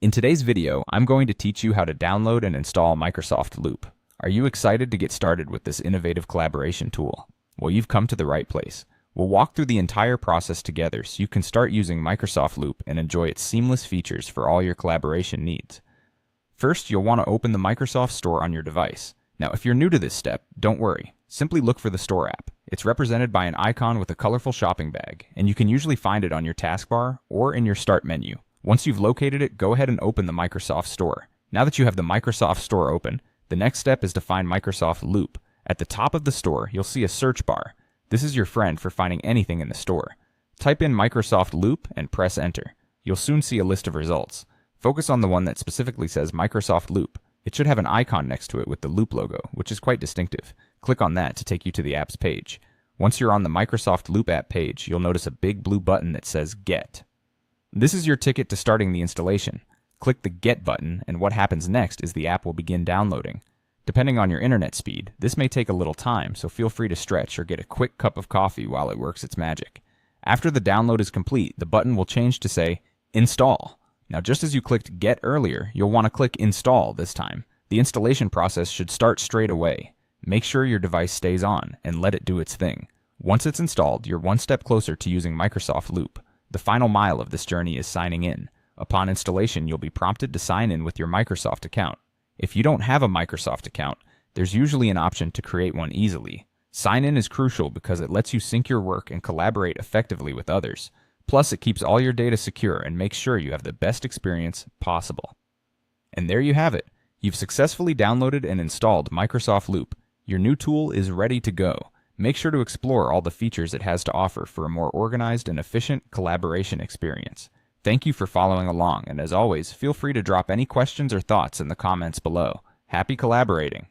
In today's video, I'm going to teach you how to download and install Microsoft Loop. Are you excited to get started with this innovative collaboration tool? Well, you've come to the right place. We'll walk through the entire process together so you can start using Microsoft Loop and enjoy its seamless features for all your collaboration needs. First, you'll want to open the Microsoft Store on your device. Now, if you're new to this step, don't worry. Simply look for the Store app. It's represented by an icon with a colorful shopping bag, and you can usually find it on your taskbar or in your Start menu. Once you've located it, go ahead and open the Microsoft Store. Now that you have the Microsoft Store open, the next step is to find Microsoft Loop. At the top of the store, you'll see a search bar. This is your friend for finding anything in the store. Type in Microsoft Loop and press enter. You'll soon see a list of results. Focus on the one that specifically says Microsoft Loop. It should have an icon next to it with the Loop logo, which is quite distinctive. Click on that to take you to the app's page. Once you're on the Microsoft Loop app page, you'll notice a big blue button that says Get. This is your ticket to starting the installation. Click the Get button, and what happens next is the app will begin downloading. Depending on your internet speed, this may take a little time, so feel free to stretch or get a quick cup of coffee while it works its magic. After the download is complete, the button will change to say Install. Now, just as you clicked Get earlier, you'll want to click Install this time. The installation process should start straight away. Make sure your device stays on and let it do its thing. Once it's installed, you're one step closer to using Microsoft Loop. The final mile of this journey is signing in. Upon installation, you'll be prompted to sign in with your Microsoft account. If you don't have a Microsoft account, there's usually an option to create one easily. Sign in is crucial because it lets you sync your work and collaborate effectively with others. Plus, it keeps all your data secure and makes sure you have the best experience possible. And there you have it. You've successfully downloaded and installed Microsoft Loop. Your new tool is ready to go. Make sure to explore all the features it has to offer for a more organized and efficient collaboration experience. Thank you for following along, and as always, feel free to drop any questions or thoughts in the comments below. Happy collaborating!